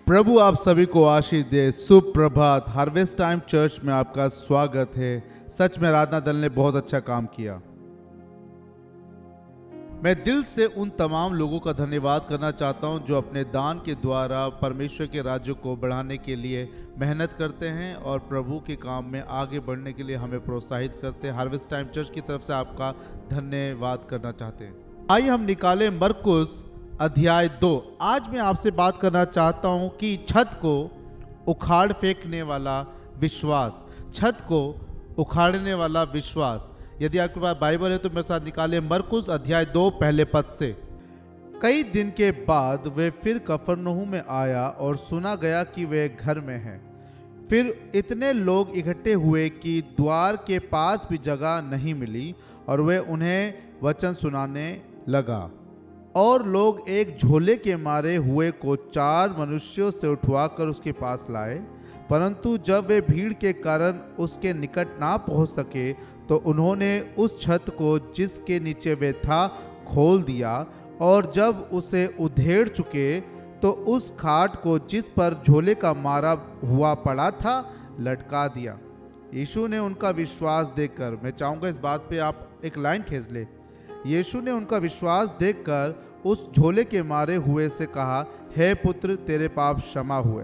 प्रभु आप सभी को आशीष दे। सुप्रभात। हार्वेस्ट टाइम चर्च में आपका स्वागत है। सच में आराधना दल ने बहुत अच्छा काम किया। मैं दिल से उन तमाम लोगों का धन्यवाद करना चाहता हूं जो अपने दान के द्वारा परमेश्वर के राज्य को बढ़ाने के लिए मेहनत करते हैं और प्रभु के काम में आगे बढ़ने के लिए हमें प्रोत्साहित करते हैं। हार्वेस्ट टाइम चर्च की तरफ से आपका धन्यवाद करना चाहते हैं। आइए हम निकालें मरकुस अध्याय 2। आज मैं आपसे बात करना चाहता हूं कि छत को उखाड़ फेंकने वाला विश्वास, छत को उखाड़ने वाला विश्वास। यदि आपके पास बाइबल है तो मेरे साथ निकालें मरकुस अध्याय 2 पहले पद से। कई दिन के बाद वे फिर कफरनहूम में आया और सुना गया कि वे घर में हैं। फिर इतने लोग इकट्ठे हुए कि द्वार के पास भी जगह नहीं मिली और वे उन्हें वचन सुनाने लगा। और लोग एक झोले के मारे हुए को 4 मनुष्यों से उठवाकर उसके पास लाए, परंतु जब वे भीड़ के कारण उसके निकट ना पहुंच सके तो उन्होंने उस छत को जिसके नीचे वे था खोल दिया, और जब उसे उधेड़ चुके तो उस खाट को जिस पर झोले का मारा हुआ पड़ा था लटका दिया। यीशु ने उनका विश्वास देखकर, मैं चाहूँगा इस बात पे आप एक लाइन खींच ले। यीशु ने उनका विश्वास देखकर उस झोले के मारे हुए से कहा, हे पुत्र, तेरे पाप क्षमा हुए।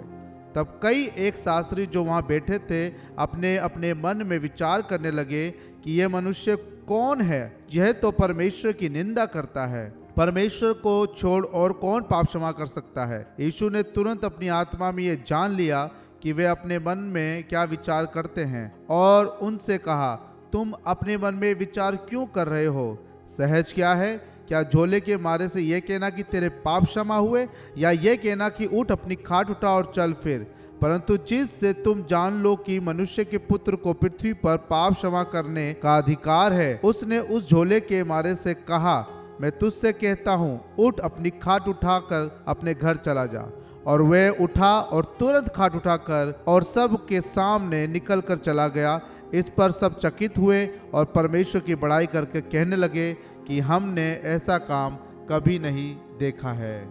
तब कई एक शास्त्री जो वहाँ बैठे थे अपने अपने मन में विचार करने लगे कि यह मनुष्य कौन है, यह तो परमेश्वर की निंदा करता है। परमेश्वर को छोड़ और कौन पाप क्षमा कर सकता है। यीशु ने तुरंत अपनी आत्मा में यह जान लिया कि वे अपने मन में क्या विचार करते हैं और उनसे कहा, तुम अपने मन में विचार क्यों कर रहे हो? सहज क्या है? क्या झोले के मारे से यह कहना कि तेरे पाप क्षमा हुए, या यह कहना कि उठ अपनी खाट उठा और चल फिर? परंतु जिससे तुम जान लो कि मनुष्य के पुत्र को पृथ्वी पर पाप क्षमा करने का अधिकार है, उसने उस झोले के मारे से कहा, मैं तुझसे कहता हूँ, उठ अपनी खाट उठाकर अपने घर चला जा। और वह उठा और तुरंत खाट उठाकर और सब के सामने निकल कर चला गया। इस पर सब चकित हुए और परमेश्वर की बड़ाई करके कहने लगे कि हमने ऐसा काम कभी नहीं देखा है।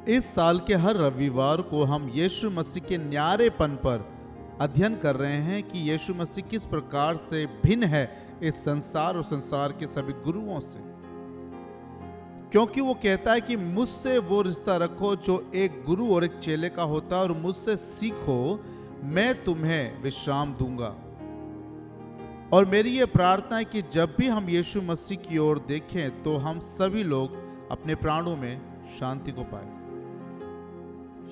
इस साल के हर रविवार को हम यीशु मसीह के न्यारेपन पर अध्ययन कर रहे हैं कि यीशु मसीह किस प्रकार से भिन्न है इस संसार और संसार के सभी गुरुओं से, क्योंकि वो कहता है कि मुझसे वो रिश्ता रखो जो एक गुरु और एक चेले का होता है, और मुझसे सीखो, मैं तुम्हें विश्राम दूंगा। और मेरी ये प्रार्थना है कि जब भी हम यीशु मसीह की ओर देखें तो हम सभी लोग अपने प्राणों में शांति को पाए।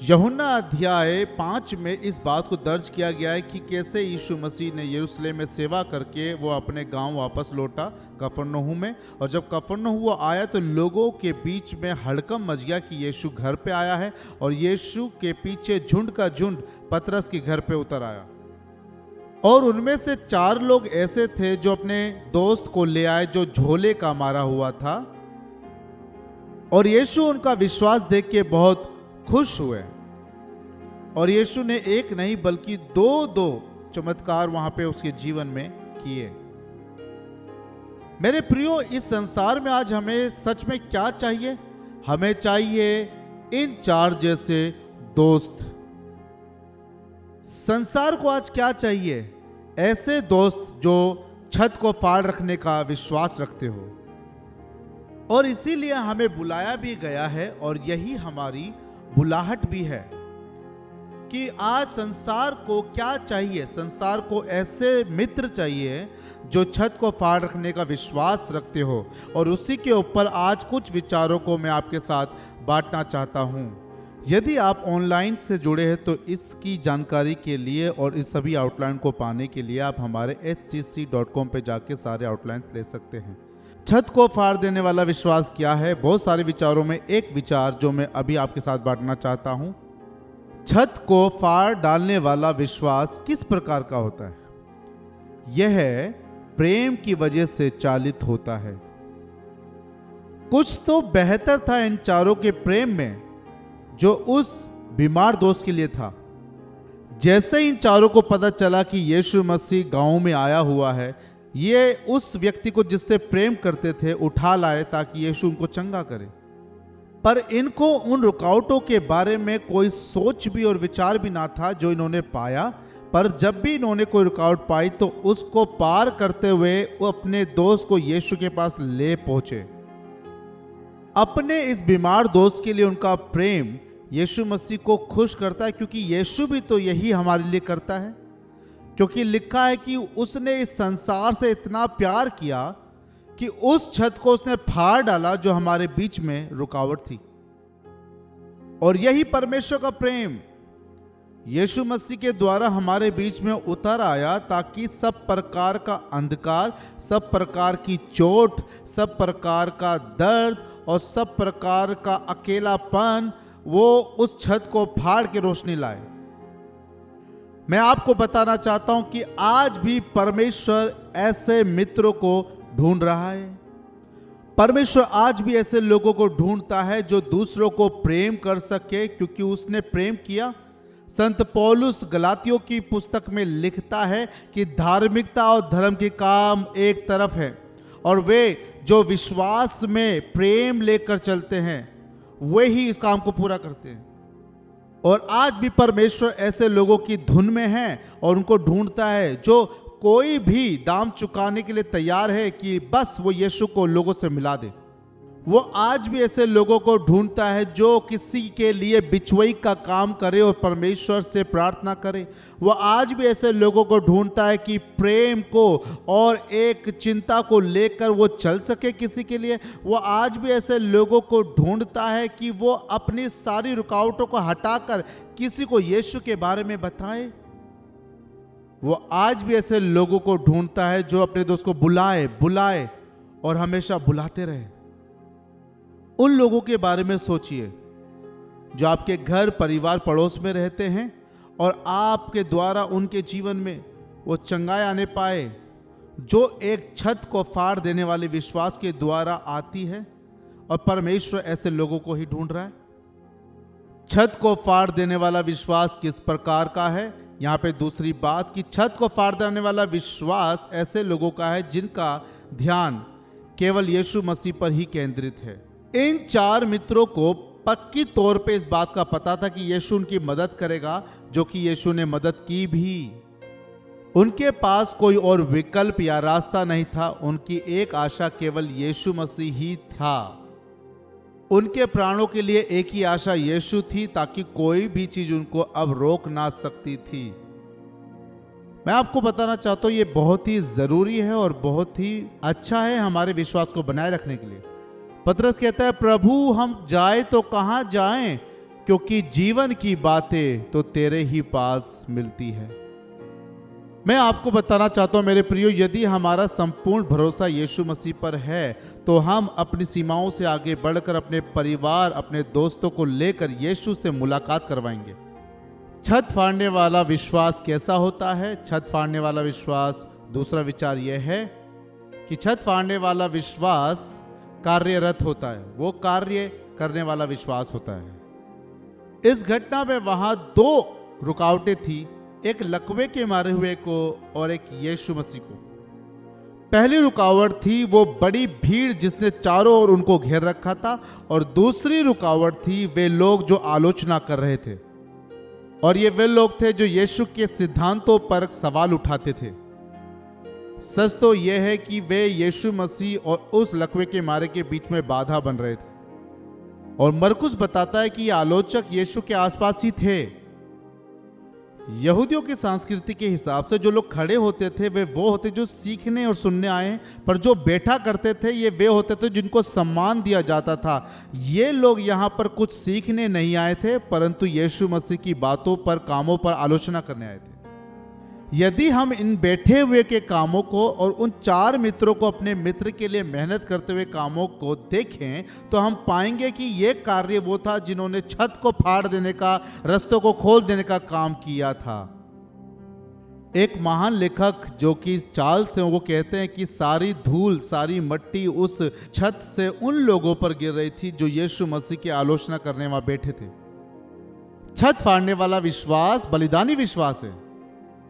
यूहन्ना अध्याय 5 में इस बात को दर्ज किया गया है कि कैसे यीशु मसीह ने यरूशलेम में सेवा करके वो अपने गांव वापस लौटा कफरनहूम में। और जब कफरनहूम आया तो लोगों के बीच में हड़कंप मच गया कि यीशु घर पे आया है, और यीशु के पीछे झुंड का झुंड पतरस के घर पे उतर आया। और उनमें से 4 लोग ऐसे थे जो अपने दोस्त को ले आए जो झोले का मारा हुआ था, और यीशु उनका विश्वास देख के बहुत खुश हुए। और यीशु ने एक नहीं बल्कि 2 चमत्कार वहां पे उसके जीवन में किए। मेरे प्रियो, इस संसार में आज हमें सच में क्या चाहिए? हमें चाहिए इन 4 जैसे दोस्त। संसार को आज क्या चाहिए? ऐसे दोस्त जो छत को फाड़ रखने का विश्वास रखते हो। और इसीलिए हमें बुलाया भी गया है, और यही हमारी बुलाहट भी है कि आज संसार को क्या चाहिए? संसार को ऐसे मित्र चाहिए जो छत को फाड़ रखने का विश्वास रखते हो। और उसी के ऊपर आज कुछ विचारों को मैं आपके साथ बांटना चाहता हूं। यदि आप ऑनलाइन से जुड़े हैं तो इसकी जानकारी के लिए और इस सभी आउटलाइन को पाने के लिए आप हमारे htc.com पे जाके सारे आउटलाइन ले सकते हैं। छत को फाड़ देने वाला विश्वास क्या है? बहुत सारे विचारों में एक विचार जो मैं अभी आपके साथ बांटना चाहता हूं, छत को फाड़ डालने वाला विश्वास किस प्रकार का होता है? यह प्रेम की वजह से चालित होता है। कुछ तो बेहतर था इन 4 के प्रेम में जो उस बीमार दोस्त के लिए था। जैसे इन 4 को पता चला कि यीशु मसीह गांव में आया हुआ है, ये उस व्यक्ति को जिससे प्रेम करते थे उठा लाए ताकि यीशु उनको चंगा करे। पर इनको उन रुकावटों के बारे में कोई सोच भी और विचार भी ना था जो इन्होंने पाया। पर जब भी इन्होंने कोई रुकावट पाई तो उसको पार करते हुए वो अपने दोस्त को यीशु के पास ले पहुंचे। अपने इस बीमार दोस्त के लिए उनका प्रेम यीशु मसीह को खुश करता है, क्योंकि यीशु भी तो यही हमारे लिए करता है। क्योंकि लिखा है कि उसने इस संसार से इतना प्यार किया कि उस छत को उसने फाड़ डाला जो हमारे बीच में रुकावट थी। और यही परमेश्वर का प्रेम यीशु मसीह के द्वारा हमारे बीच में उतर आया, ताकि सब प्रकार का अंधकार, सब प्रकार की चोट, सब प्रकार का दर्द और सब प्रकार का अकेलापन वो उस छत को फाड़ के रोशनी लाए। मैं आपको बताना चाहता हूं कि आज भी परमेश्वर ऐसे मित्रों को ढूंढ रहा है। परमेश्वर आज भी ऐसे लोगों को ढूंढता है जो दूसरों को प्रेम कर सके, क्योंकि उसने प्रेम किया। संत पौलुस गलातियों की पुस्तक में लिखता है कि धार्मिकता और धर्म के काम एक तरफ है, और वे जो विश्वास में प्रेम लेकर चलते हैं वे ही इस काम को पूरा करते हैं। और आज भी परमेश्वर ऐसे लोगों की धुन में है और उनको ढूंढता है जो कोई भी दाम चुकाने के लिए तैयार है कि बस वो यीशु को लोगों से मिला दे। वो आज भी ऐसे लोगों को ढूंढता है जो किसी के लिए बिचवई का काम करे और परमेश्वर से प्रार्थना करे। वो आज भी ऐसे लोगों को ढूंढता है कि प्रेम को और एक चिंता को लेकर वो चल सके किसी के लिए। वो आज भी ऐसे लोगों को ढूंढता है कि वो अपनी सारी रुकावटों को हटाकर किसी को यीशु के बारे में बताए। वो आज भी ऐसे लोगों को ढूंढता है जो अपने दोस्त को बुलाए और हमेशा बुलाते रहे। उन लोगों के बारे में सोचिए जो आपके घर, परिवार, पड़ोस में रहते हैं और आपके द्वारा उनके जीवन में वो चंगाई आने पाए, जो एक छत को फाड़ देने वाले विश्वास के द्वारा आती है। और परमेश्वर ऐसे लोगों को ही ढूंढ रहा है। छत को फाड़ देने वाला विश्वास किस प्रकार का है? यहाँ पे दूसरी बात कि छत को फाड़ देने वाला विश्वास ऐसे लोगों का है जिनका ध्यान केवल यीशु मसीह पर ही केंद्रित है। इन चार मित्रों को पक्की तौर पे इस बात का पता था कि यीशु उनकी मदद करेगा, जो कि यीशु ने मदद की भी। उनके पास कोई और विकल्प या रास्ता नहीं था। उनकी एक आशा केवल यीशु मसीह ही था। उनके प्राणों के लिए एक ही आशा यीशु थी, ताकि कोई भी चीज उनको अब रोक ना सकती थी। मैं आपको बताना चाहता हूं, ये बहुत ही जरूरी है और बहुत ही अच्छा है हमारे विश्वास को बनाए रखने के लिए। पतरस कहता है, प्रभु हम जाए तो कहां जाएं, क्योंकि जीवन की बातें तो तेरे ही पास मिलती है। मैं आपको बताना चाहता हूं मेरे प्रियो, यदि हमारा संपूर्ण भरोसा यीशु मसीह पर है तो हम अपनी सीमाओं से आगे बढ़कर अपने परिवार, अपने दोस्तों को लेकर यीशु से मुलाकात करवाएंगे। छत फाड़ने वाला विश्वास कैसा होता है? छत फाड़ने वाला विश्वास, दूसरा विचार यह है कि छत फाड़ने वाला विश्वास कार्यरत होता है। वो कार्य करने वाला विश्वास होता है। इस घटना में वहां दो रुकावटें थी, एक लकवे के मारे हुए को और एक यीशु मसीह को। पहली रुकावट थी वो बड़ी भीड़ जिसने चारों ओर उनको घेर रखा था, और दूसरी रुकावट थी वे लोग जो आलोचना कर रहे थे। और ये वे लोग थे जो यीशु के सिद्धांतों पर सवाल उठाते थे। सच तो यह है कि वे यीशु मसीह और उस लकवे के मारे के बीच में बाधा बन रहे थे। और मरकुस बताता है कि ये आलोचक यीशु के आसपास ही थे। यहूदियों की संस्कृति के हिसाब से जो लोग खड़े होते थे वे वो होते जो सीखने और सुनने आए, पर जो बैठा करते थे ये वे होते थे जिनको सम्मान दिया जाता था। ये लोग यहाँ पर कुछ सीखने नहीं आए थे, परंतु यीशु मसीह की बातों पर, कामों पर आलोचना करने आए थे। यदि हम इन बैठे हुए के कामों को और उन चार मित्रों को अपने मित्र के लिए मेहनत करते हुए कामों को देखें तो हम पाएंगे कि यह कार्य वो था जिन्होंने छत को फाड़ देने का, रस्तों को खोल देने का काम किया था। एक महान लेखक जो कि चार्ल्स हैं, वो कहते हैं कि सारी धूल, सारी मट्टी उस छत से उन लोगों पर गिर रही थी जो यीशु मसीह की आलोचना करने वहां बैठे थे। छत फाड़ने वाला विश्वास बलिदानी विश्वास है,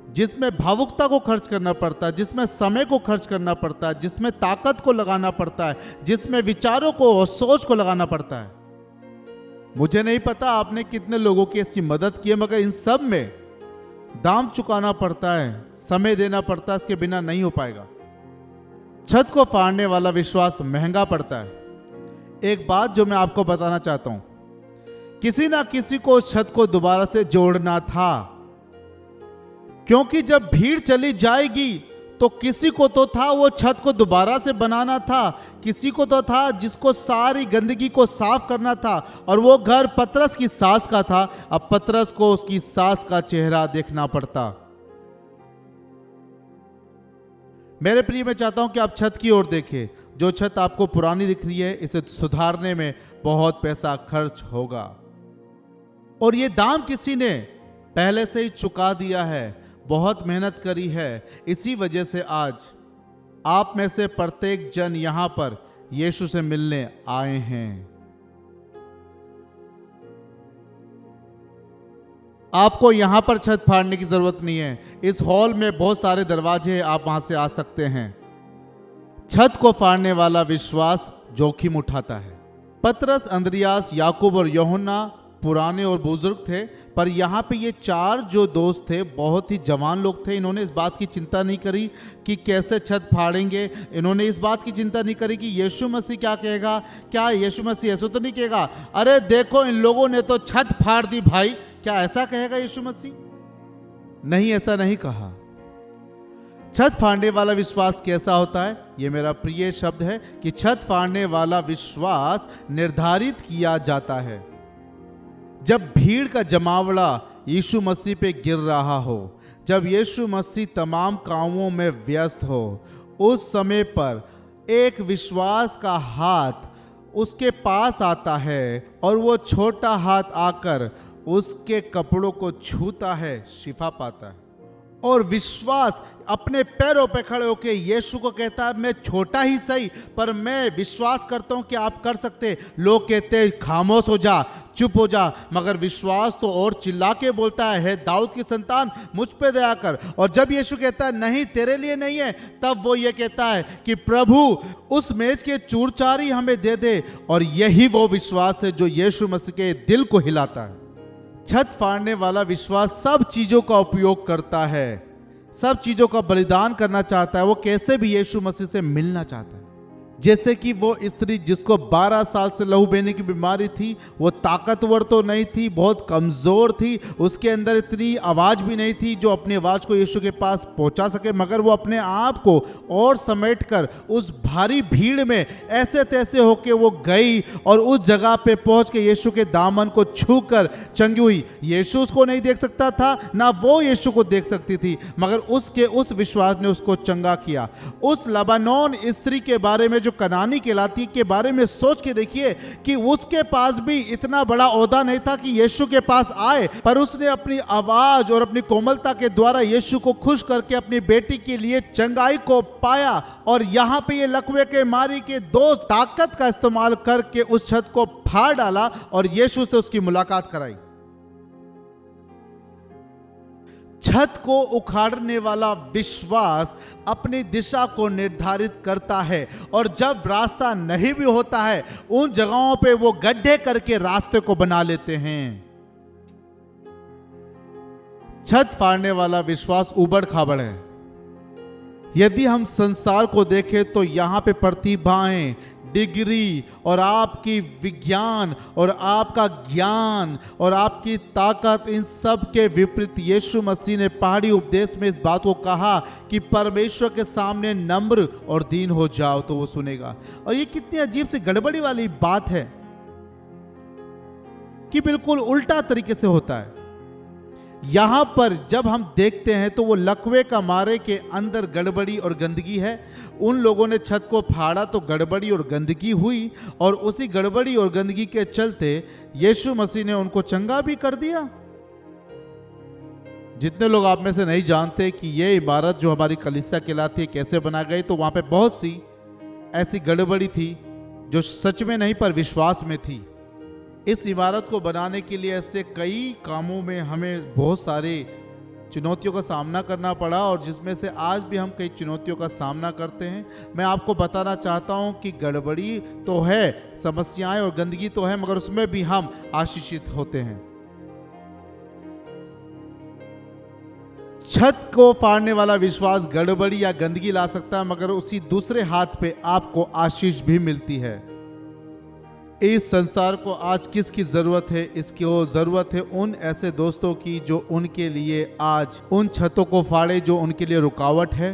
जिसमें भावुकता को खर्च करना पड़ता है, जिसमें समय को खर्च करना पड़ता है, जिसमें ताकत को लगाना पड़ता है, जिसमें विचारों को और सोच को लगाना पड़ता है। मुझे नहीं पता आपने कितने लोगों की ऐसी मदद की है, मगर इन सब में दाम चुकाना पड़ता है, समय देना पड़ता है, इसके बिना नहीं हो पाएगा। छत को फाड़ने वाला विश्वास महंगा पड़ता है। एक बात जो मैं आपको बताना चाहता हूं, किसी ना किसी को उस छत को दोबारा से जोड़ना था, क्योंकि जब भीड़ चली जाएगी तो किसी को तो था वो छत को दोबारा से बनाना था, किसी को तो था जिसको सारी गंदगी को साफ करना था, और वो घर पतरस की सास का था। अब पतरस को उसकी सास का चेहरा देखना पड़ता। मेरे प्रिय, मैं चाहता हूं कि आप छत की ओर देखें। जो छत आपको पुरानी दिख रही है, इसे सुधारने में बहुत पैसा खर्च होगा, और ये दाम किसी ने पहले से ही चुका दिया है, बहुत मेहनत करी है। इसी वजह से आज आप में से प्रत्येक जन यहां पर यीशु से मिलने आए हैं। आपको यहां पर छत फाड़ने की जरूरत नहीं है। इस हॉल में बहुत सारे दरवाजे हैं, आप वहां से आ सकते हैं। छत को फाड़ने वाला विश्वास जोखिम उठाता है। पतरस, अंद्रियास, याकूब और यूहन्ना पुराने और बुजुर्ग थे, पर यहाँ पे ये चार जो दोस्त थे बहुत ही जवान लोग थे। इन्होंने इस बात की चिंता नहीं करी कि कैसे छत फाड़ेंगे। इन्होंने इस बात की चिंता नहीं करी कि यीशु मसीह क्या कहेगा। क्या यीशु मसीह ऐसा तो नहीं कहेगा, अरे देखो इन लोगों ने तो छत फाड़ दी भाई, क्या ऐसा कहेगा यीशु मसीह? नहीं, ऐसा नहीं कहा। छत फाड़ने वाला विश्वास कैसा होता है? यह मेरा प्रिय शब्द है कि छत फाड़ने वाला विश्वास निर्धारित किया जाता है। जब भीड़ का जमावड़ा यीशु मसीह पे गिर रहा हो, जब यीशु मसीह तमाम कामों में व्यस्त हो, उस समय पर एक विश्वास का हाथ उसके पास आता है और वो छोटा हाथ आकर उसके कपड़ों को छूता है, शिफा पाता है। और विश्वास अपने पैरों पे खड़े होकर यीशु को कहता है, मैं छोटा ही सही पर मैं विश्वास करता हूं कि आप कर सकते। लोग कहते हैं खामोश हो जा, चुप हो जा, मगर विश्वास तो और चिल्ला के बोलता है, दाऊद की संतान मुझ पे दया कर। और जब यीशु कहता है नहीं तेरे लिए नहीं है, तब वो ये कहता है कि प्रभु उस मेज के चूरचारी हमें दे दे। और यही वो विश्वास है जो यीशु मसीह के दिल को हिलाता है। छत फाड़ने वाला विश्वास सब चीजों का उपयोग करता है, सब चीजों का बलिदान करना चाहता है। वो कैसे भी यीशु मसीह से मिलना चाहता है। जैसे कि वो स्त्री जिसको 12 साल से लहू बहने की बीमारी थी, वो ताकतवर तो नहीं थी, बहुत कमजोर थी, उसके अंदर इतनी आवाज भी नहीं थी जो अपनी आवाज को यीशु के पास पहुंचा सके, मगर वो अपने आप को और समेटकर उस भारी भीड़ में ऐसे तैसे होके वो गई और उस जगह पे पहुंच के यीशु के दामन को छूकर चंगी हुई। यीशु उसको नहीं देख सकता था, ना वो यीशु को देख सकती थी, मगर उसके उस विश्वास ने उसको चंगा किया। उस लबानोन स्त्री के बारे में, कनानी कहलाती के बारे में सोच के देखिए कि उसके पास भी इतना बड़ा ओहदा नहीं था कि यीशु के पास आए, पर उसने अपनी आवाज और अपनी कोमलता के द्वारा यीशु को खुश करके अपनी बेटी के लिए चंगाई को पाया। और यहां पे ये लकवे के मारी के दो ताकत का इस्तेमाल करके उस छत को फाड़ डाला और यीशु से उसकी मुलाकात कराई। छत को उखाड़ने वाला विश्वास अपनी दिशा को निर्धारित करता है, और जब रास्ता नहीं भी होता है उन जगहों पे वो गड्ढे करके रास्ते को बना लेते हैं। छत फाड़ने वाला विश्वास उबड़ खाबड़ है। यदि हम संसार को देखें तो यहां पे प्रतिभाएं, डिग्री और आपकी विज्ञान और आपका ज्ञान और आपकी ताकत, इन सब के विपरीत यीशु मसीह ने पहाड़ी उपदेश में इस बात को कहा कि परमेश्वर के सामने नम्र और दीन हो जाओ तो वो सुनेगा। और ये कितनी अजीब सी गड़बड़ी वाली बात है कि बिल्कुल उल्टा तरीके से होता है। यहां पर जब हम देखते हैं तो वो लकवे का मारे के अंदर गड़बड़ी और गंदगी है। उन लोगों ने छत को फाड़ा तो गड़बड़ी और गंदगी हुई, और उसी गड़बड़ी और गंदगी के चलते यीशु मसीह ने उनको चंगा भी कर दिया। जितने लोग आप में से नहीं जानते कि ये इमारत जो हमारी कलीसिया कहलाती है कैसे बना गई, तो वहां पे बहुत सी ऐसी गड़बड़ी थी जो सच में नहीं पर विश्वास में थी। इस इमारत को बनाने के लिए ऐसे कई कामों में हमें बहुत सारे चुनौतियों का सामना करना पड़ा और जिसमें से आज भी हम कई चुनौतियों का सामना करते हैं। मैं आपको बताना चाहता हूं कि गड़बड़ी तो है, समस्याएं और गंदगी तो है, मगर उसमें भी हम आशीषित होते हैं। छत को फाड़ने वाला विश्वास गड़बड़ी या गंदगी ला सकता है, मगर उसी दूसरे हाथ पे आपको आशीष भी मिलती है। इस संसार को आज किसकी जरूरत है? इसकी जरूरत है उन ऐसे दोस्तों की जो उनके लिए आज उन छतों को फाड़े जो उनके लिए रुकावट है।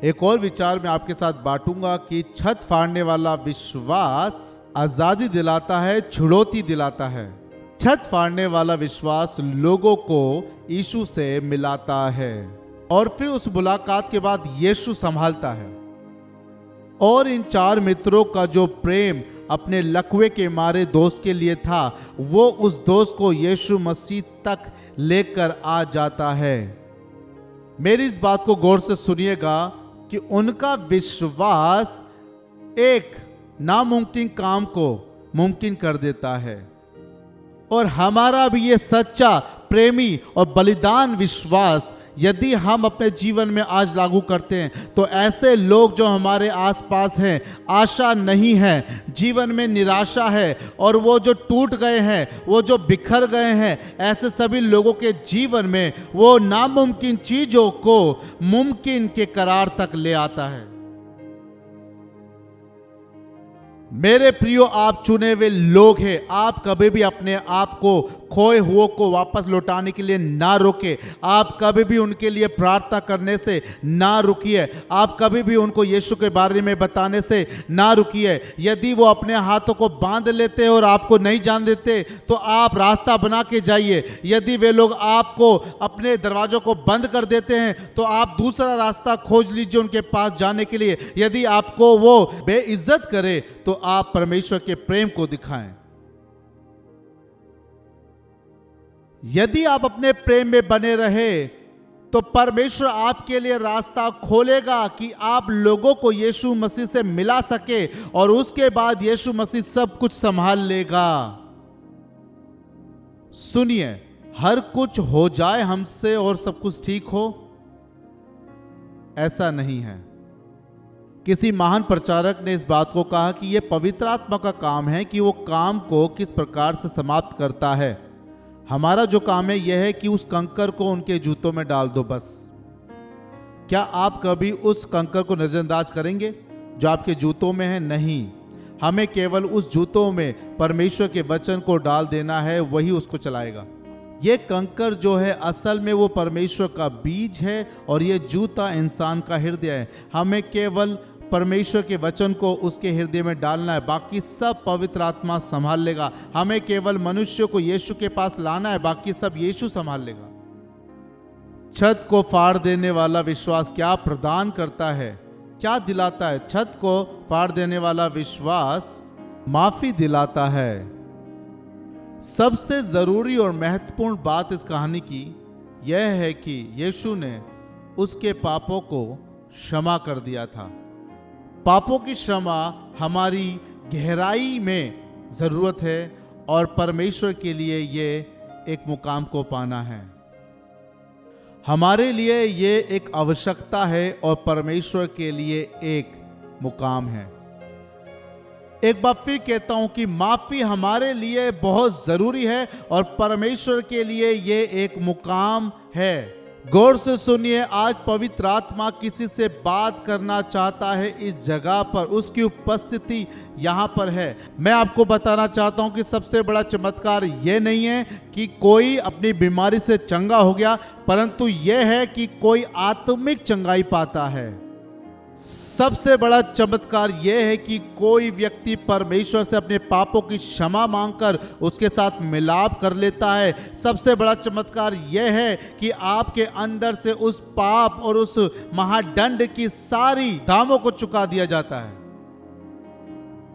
एक और विचार मैं आपके साथ बांटूंगा कि छत फाड़ने वाला विश्वास आजादी दिलाता है, छुड़ौती दिलाता है। छत फाड़ने वाला विश्वास लोगों को यीशु से मिलाता है और फिर उस मुलाकात के बाद यीशु संभालता है। और इन 4 मित्रों का जो प्रेम अपने लकवे के मारे दोस्त के लिए था, वो उस दोस्त को यीशु मसीह तक लेकर आ जाता है। मेरी इस बात को गौर से सुनिएगा कि उनका विश्वास एक नामुमकिन काम को मुमकिन कर देता है। और हमारा भी ये सच्चा, प्रेमी और बलिदान विश्वास यदि हम अपने जीवन में आज लागू करते हैं तो ऐसे लोग जो हमारे आसपास हैं, आशा नहीं है, जीवन में निराशा है और वो जो टूट गए हैं, वो जो बिखर गए हैं, ऐसे सभी लोगों के जीवन में वो नामुमकिन चीजों को मुमकिन के करार तक ले आता है। मेरे प्रियो, आप चुने हुए लोग हैं। आप कभी भी अपने आप को, खोए हुए को वापस लौटाने के लिए ना रुके। आप कभी भी उनके लिए प्रार्थना करने से ना रुकिए। आप कभी भी उनको यीशु के बारे में बताने से ना रुकिए। यदि वो अपने हाथों को बांध लेते हैं और आपको नहीं जान देते तो आप रास्ता बना के जाइए। यदि वे लोग आपको अपने दरवाजों को बंद कर देते हैं तो आप दूसरा रास्ता खोज लीजिए उनके पास जाने के लिए। यदि आपको वो बेइज्जत करे तो आप परमेश्वर के प्रेम को दिखाएं। यदि आप अपने प्रेम में बने रहे तो परमेश्वर आपके लिए रास्ता खोलेगा कि आप लोगों को यीशु मसीह से मिला सके और उसके बाद यीशु मसीह सब कुछ संभाल लेगा। सुनिए, हर कुछ हो जाए हमसे और सब कुछ ठीक हो, ऐसा नहीं है। किसी महान प्रचारक ने इस बात को कहा कि यह पवित्र आत्मा का काम है कि वो काम को किस प्रकार से समाप्त करता है। हमारा जो काम है यह है कि उस कंकर को उनके जूतों में डाल दो बस। क्या आप कभी उस कंकर को नजरअंदाज करेंगे जो आपके जूतों में है? नहीं, हमें केवल उस जूतों में परमेश्वर के वचन को डाल देना है, वही उसको चलाएगा। ये कंकर जो है असल में वो परमेश्वर का बीज है और ये जूता इंसान का हृदय है। हमें केवल परमेश्वर के वचन को उसके हृदय में डालना है, बाकी सब पवित्र आत्मा संभाल लेगा। हमें केवल मनुष्य को यीशु के पास लाना है, बाकी सब यीशु संभाल लेगा। छत को फाड़ देने वाला विश्वास क्या प्रदान करता है, क्या दिलाता है? छत को फाड़ देने वाला विश्वास माफी दिलाता है। सबसे जरूरी और महत्वपूर्ण बात इस कहानी की यह है कि यीशु ने उसके पापों को क्षमा कर दिया था। पापों की क्षमा हमारी गहराई में जरूरत है और परमेश्वर के लिए ये एक मुकाम को पाना है। हमारे लिए ये एक आवश्यकता है और परमेश्वर के लिए एक मुकाम है। एक बार फिर कहता हूं कि माफी हमारे लिए बहुत जरूरी है और परमेश्वर के लिए ये एक मुकाम है। गौर से सुनिए, आज पवित्र आत्मा किसी से बात करना चाहता है इस जगह पर, उसकी उपस्थिति यहाँ पर है। मैं आपको बताना चाहता हूँ कि सबसे बड़ा चमत्कार ये नहीं है कि कोई अपनी बीमारी से चंगा हो गया, परंतु यह है कि कोई आत्मिक चंगाई पाता है। सबसे बड़ा चमत्कार यह है कि कोई व्यक्ति परमेश्वर से अपने पापों की क्षमा मांगकर उसके साथ मिलाप कर लेता है। सबसे बड़ा चमत्कार यह है कि आपके अंदर से उस पाप और उस महादंड की सारी दामों को चुका दिया जाता है।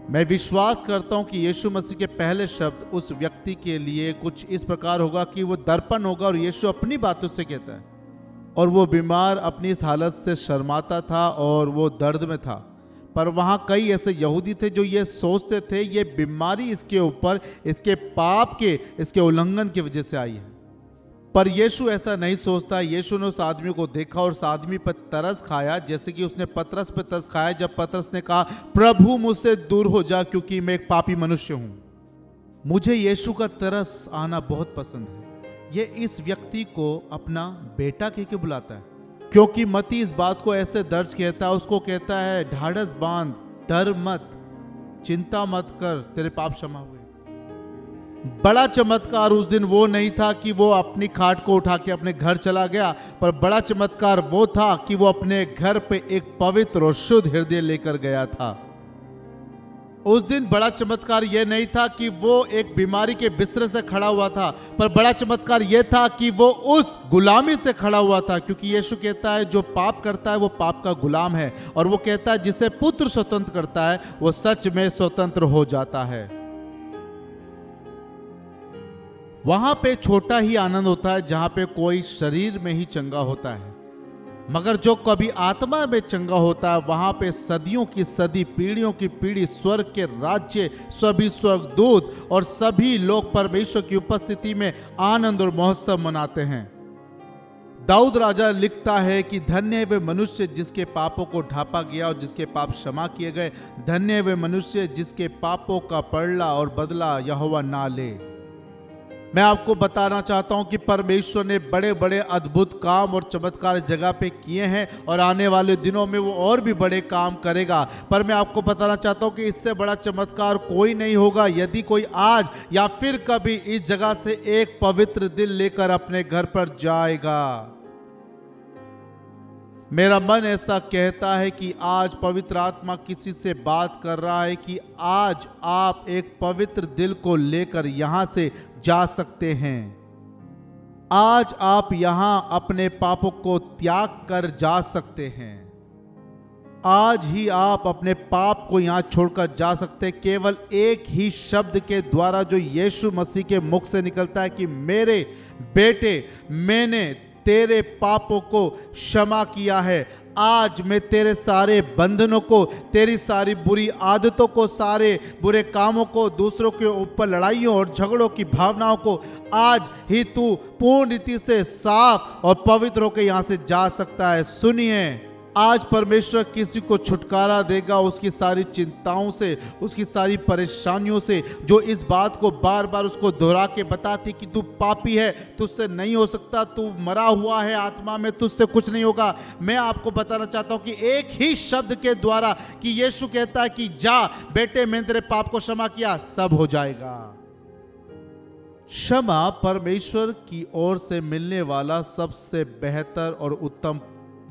मैं विश्वास करता हूं कि यीशु मसीह के पहले शब्द उस व्यक्ति के लिए कुछ इस प्रकार होगा कि वो दर्पण होगा और यीशु अपनी बातों से कहता है, और वो बीमार अपनी इस हालत से शर्माता था और वो दर्द में था। पर वहाँ कई ऐसे यहूदी थे जो ये सोचते थे ये बीमारी इसके ऊपर इसके पाप के, इसके उल्लंघन की वजह से आई है। पर यीशु ऐसा नहीं सोचता। यीशु ने उस आदमी को देखा और उस आदमी पर तरस खाया, जैसे कि उसने पतरस पर तरस खाया जब पतरस ने कहा, प्रभु मुझसे दूर हो जा क्योंकि मैं एक पापी मनुष्य हूं। मुझे यीशु का तरस आना बहुत पसंद है। ये इस व्यक्ति को अपना बेटा कह के बुलाता है, क्योंकि मत्ती इस बात को ऐसे दर्ज कहता है, उसको कहता है, ढाढ़स बांध, डर मत, चिंता मत कर, तेरे पाप क्षमा हुए। बड़ा चमत्कार उस दिन वो नहीं था कि वो अपनी खाट को उठा के अपने घर चला गया, पर बड़ा चमत्कार वो था कि वो अपने घर पे एक पवित्र और शुद्ध हृदय लेकर गया था। उस दिन बड़ा चमत्कार यह नहीं था कि वो एक बीमारी के बिस्तर से खड़ा हुआ था, पर बड़ा चमत्कार यह था कि वो उस गुलामी से खड़ा हुआ था, क्योंकि यीशु कहता है जो पाप करता है वो पाप का गुलाम है, और वो कहता है जिसे पुत्र स्वतंत्र करता है वो सच में स्वतंत्र हो जाता है। वहां पे छोटा ही आनंद होता है जहां पे कोई शरीर में ही चंगा होता है, मगर जो कभी आत्मा में चंगा होता है वहां पे सदियों की सदी, पीढ़ियों की पीढ़ी स्वर्ग के राज्य, सभी स्वर्गदूत और सभी लोग परमेश्वर की उपस्थिति में आनंद और महोत्सव मनाते हैं। दाऊद राजा लिखता है कि धन्य है वे मनुष्य जिसके पापों को ढांपा गया और जिसके पाप क्षमा किए गए। धन्य है वे मनुष्य जिसके पापों का पलड़ा और बदला यहोवा ना ले। मैं आपको बताना चाहता हूं कि परमेश्वर ने बड़े बड़े अद्भुत काम और चमत्कार जगह पे किए हैं, और आने वाले दिनों में वो और भी बड़े काम करेगा। पर मैं आपको बताना चाहता हूं कि इससे बड़ा चमत्कार कोई नहीं होगा यदि कोई आज या फिर कभी इस जगह से एक पवित्र दिल लेकर अपने घर पर जाएगा। मेरा मन ऐसा कहता है कि आज पवित्र आत्मा किसी से बात कर रहा है कि आज आप एक पवित्र दिल को लेकर यहां से जा सकते हैं। आज आप यहां अपने पापों को त्याग कर जा सकते हैं। आज ही आप अपने पाप को यहां छोड़कर जा सकते हैं, केवल एक ही शब्द के द्वारा जो यीशु मसीह के मुख से निकलता है कि मेरे बेटे, मैंने तेरे पापों को क्षमा किया है। आज मैं तेरे सारे बंधनों को, तेरी सारी बुरी आदतों को, सारे बुरे कामों को, दूसरों के ऊपर लड़ाइयों और झगड़ों की भावनाओं को आज ही तू पूर्ण रीति से साफ और पवित्र होकर यहां से जा सकता है। सुनिए, आज परमेश्वर किसी को छुटकारा देगा उसकी सारी चिंताओं से, उसकी सारी परेशानियों से, जो इस बात को बार बार उसको दोहरा के बताती कि तू पापी है, तुझसे नहीं हो सकता, तू मरा हुआ है आत्मा में, तुझसे कुछ नहीं होगा। मैं आपको बताना चाहता हूं कि एक ही शब्द के द्वारा कि यीशु कहता है कि जा बेटे, मैंने तेरे पाप को क्षमा किया, सब हो जाएगा। क्षमा परमेश्वर की ओर से मिलने वाला सबसे बेहतर और उत्तम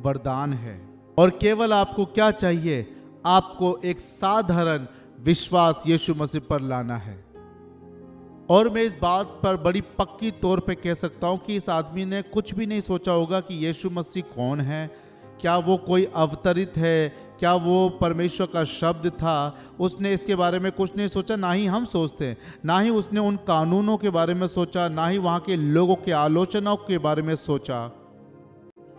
वरदान है, और केवल आपको क्या चाहिए, आपको एक साधारण विश्वास यीशु मसीह पर लाना है। और मैं इस बात पर बड़ी पक्की तौर पे कह सकता हूं कि इस आदमी ने कुछ भी नहीं सोचा होगा कि यीशु मसीह कौन है, क्या वो कोई अवतरित है, क्या वो परमेश्वर का शब्द था। उसने इसके बारे में कुछ नहीं सोचा, ना ही हम सोचते हैं। ना ही उसने उन कानूनों के बारे में सोचा, ना ही वहाँ के लोगों के आलोचनाओं के बारे में सोचा।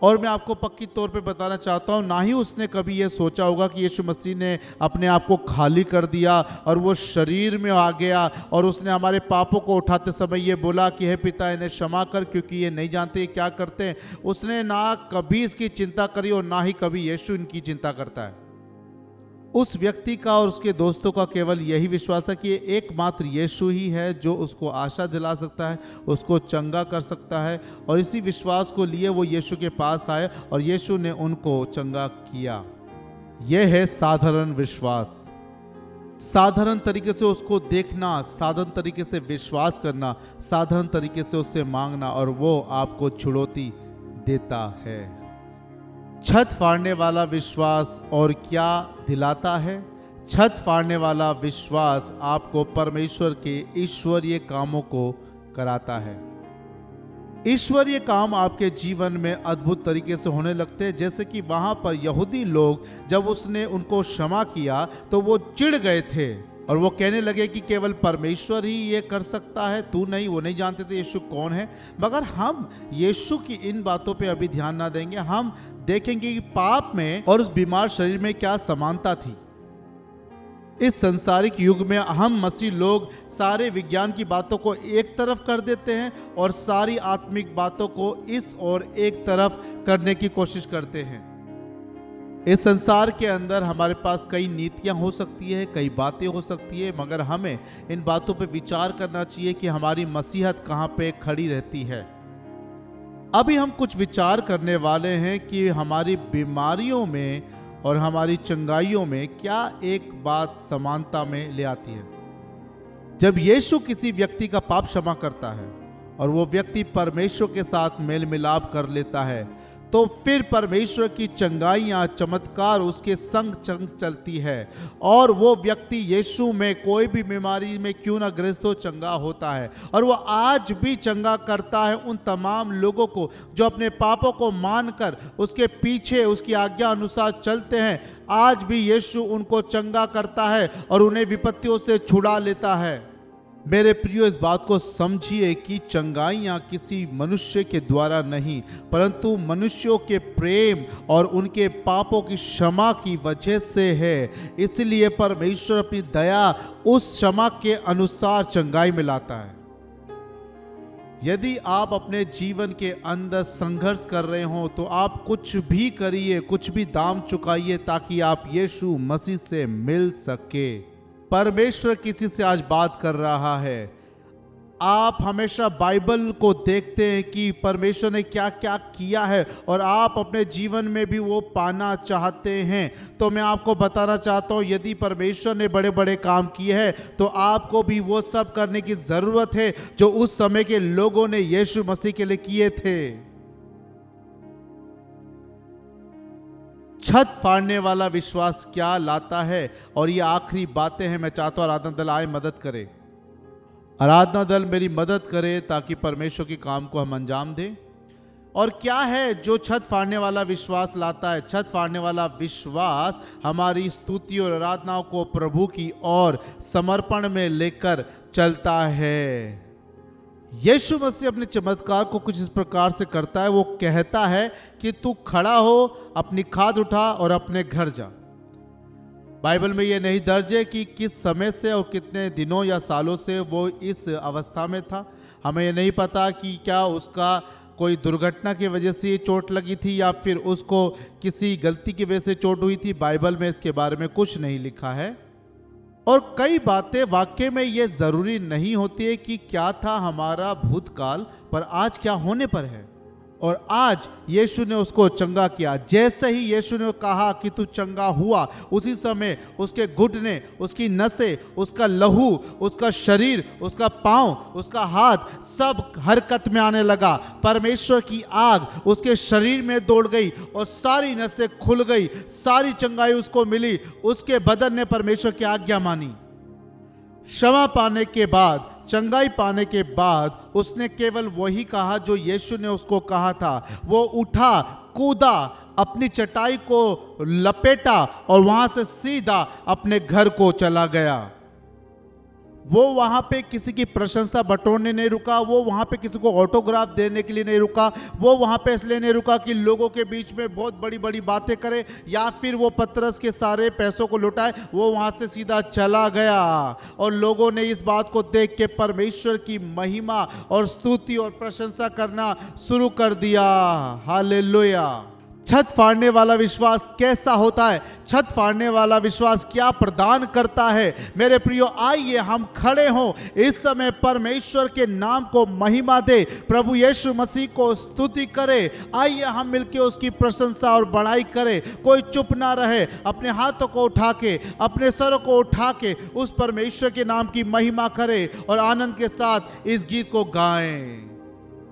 और मैं आपको पक्की तौर पे बताना चाहता हूँ, ना ही उसने कभी ये सोचा होगा कि यीशु मसीह ने अपने आप को खाली कर दिया और वो शरीर में आ गया और उसने हमारे पापों को उठाते समय ये बोला कि हे पिता, इन्हें क्षमा कर क्योंकि ये नहीं जानते ये क्या करते हैं। उसने ना कभी इसकी चिंता करी और ना ही कभी यीशु इनकी चिंता करता है। उस व्यक्ति का और उसके दोस्तों का केवल यही विश्वास था कि एकमात्र यीशु ही है जो उसको आशा दिला सकता है, उसको चंगा कर सकता है। और इसी विश्वास को लिए वो यीशु के पास आए और यीशु ने उनको चंगा किया। यह है साधारण विश्वास। साधारण तरीके से उसको देखना, साधारण तरीके से विश्वास करना, साधारण तरीके से उससे मांगना, और वो आपको छुड़ौती देता है। छत फाड़ने वाला विश्वास और क्या दिलाता है? छत फाड़ने वाला विश्वास आपको परमेश्वर के ईश्वरीय कामों को कराता है। ईश्वरीय काम आपके जीवन में अद्भुत तरीके से होने लगते हैं। जैसे कि वहां पर यहूदी लोग जब उसने उनको क्षमा किया तो वो चिढ़ गए थे और वो कहने लगे कि केवल परमेश्वर ही ये कर सकता है, तू नहीं। वो नहीं जानते थे यीशु कौन है। मगर हम यीशु की इन बातों पे अभी ध्यान ना देंगे। हम देखेंगे कि पाप में और उस बीमार शरीर में क्या समानता थी। इस संसारिक युग में हम मसीह लोग सारे विज्ञान की बातों को एक तरफ कर देते हैं और सारी आत्मिक बातों को इस और एक तरफ करने की कोशिश करते हैं। इस संसार के अंदर हमारे पास कई नीतियां हो सकती है, कई बातें हो सकती है, मगर हमें इन बातों पे विचार करना चाहिए कि हमारी मसीहत कहाँ पे खड़ी रहती है। अभी हम कुछ विचार करने वाले हैं कि हमारी बीमारियों में और हमारी चंगाइयों में क्या एक बात समानता में ले आती है। जब यीशु किसी व्यक्ति का पाप क्षमा करता है और वो व्यक्ति परमेश्वर के साथ मेल मिलाप कर लेता है, तो फिर परमेश्वर की चंगाइयाँ चमत्कार उसके संग संग चलती है और वो व्यक्ति यीशु में कोई भी बीमारी में क्यों ना ग्रस्त हो चंगा होता है। और वो आज भी चंगा करता है उन तमाम लोगों को जो अपने पापों को मानकर उसके पीछे उसकी आज्ञा अनुसार चलते हैं। आज भी यीशु उनको चंगा करता है और उन्हें विपत्तियों से छुड़ा लेता है। मेरे प्रियो, इस बात को समझिए कि चंगाइयाँ किसी मनुष्य के द्वारा नहीं, परंतु मनुष्यों के प्रेम और उनके पापों की क्षमा की वजह से है। इसलिए परमेश्वर अपनी दया उस क्षमा के अनुसार चंगाई में लाता है। यदि आप अपने जीवन के अंदर संघर्ष कर रहे हो तो आप कुछ भी करिए, कुछ भी दाम चुकाइए ताकि आप यीशु मसीह से मिल सके। परमेश्वर किसी से आज बात कर रहा है। आप हमेशा बाइबल को देखते हैं कि परमेश्वर ने क्या क्या किया है और आप अपने जीवन में भी वो पाना चाहते हैं। तो मैं आपको बताना चाहता हूँ, यदि परमेश्वर ने बड़े बड़े काम किए हैं तो आपको भी वो सब करने की ज़रूरत है जो उस समय के लोगों ने यीशु मसीह के लिए किए थे। छत फाड़ने वाला विश्वास क्या लाता है, और ये आखिरी बातें हैं। मैं चाहता हूँ आराधना दल आए मदद करे, आराधना दल मेरी मदद करे ताकि परमेश्वर के काम को हम अंजाम दें। और क्या है जो छत फाड़ने वाला विश्वास लाता है? छत फाड़ने वाला विश्वास हमारी स्तुति और आराधनाओं को प्रभु की ओर समर्पण में लेकर चलता है। यीशु मसीह अपने चमत्कार को कुछ इस प्रकार से करता है। वो कहता है कि तू खड़ा हो, अपनी खाद उठा और अपने घर जा। बाइबल में ये नहीं दर्ज है कि किस समय से और कितने दिनों या सालों से वो इस अवस्था में था। हमें ये नहीं पता कि क्या उसका कोई दुर्घटना की वजह से चोट लगी थी या फिर उसको किसी गलती की वजह से चोट हुई थी। बाइबल में इसके बारे में कुछ नहीं लिखा है। और कई बातें वाकई में ये ज़रूरी नहीं होती है कि क्या था हमारा भूतकाल, पर आज क्या होने पर है। और आज यीशु ने उसको चंगा किया। जैसे ही यीशु ने कहा कि तू चंगा हुआ, उसी समय उसके घुटने, उसकी नसें, उसका लहू, उसका शरीर, उसका पाँव, उसका हाथ सब हरकत में आने लगा। परमेश्वर की आग उसके शरीर में दौड़ गई और सारी नसें खुल गई, सारी चंगाई उसको मिली। उसके बदन ने परमेश्वर की आज्ञा मानी। क्षमा पाने के बाद, चंगाई पाने के बाद उसने केवल वही कहा जो यीशु ने उसको कहा था। वो उठा, कूदा, अपनी चटाई को लपेटा और वहां से सीधा अपने घर को चला गया। वो वहां पे किसी की प्रशंसा बटोरने नहीं रुका। वो वहां पे किसी को ऑटोग्राफ देने के लिए नहीं रुका। वो वहां पे इसलिए नहीं रुका कि लोगों के बीच में बहुत बड़ी बड़ी बातें करे या फिर वो पतरस के सारे पैसों को लुटाए। वो वहां से सीधा चला गया और लोगों ने इस बात को देख के परमेश्वर की महिमा और स्तुति और प्रशंसा करना शुरू कर दिया। हालेलुया। छत फाड़ने वाला विश्वास कैसा होता है? छत फाड़ने वाला विश्वास क्या प्रदान करता है? मेरे प्रियो, आइए हम खड़े हों, इस समय परमेश्वर के नाम को महिमा दे, प्रभु यीशु मसीह को स्तुति करे। आइए हम मिलकर उसकी प्रशंसा और बड़ाई करें। कोई चुप ना रहे, अपने हाथों को उठा के, अपने सरों को उठा के उस परमेश्वर के नाम की महिमा करे और आनंद के साथ इस गीत को गाएं।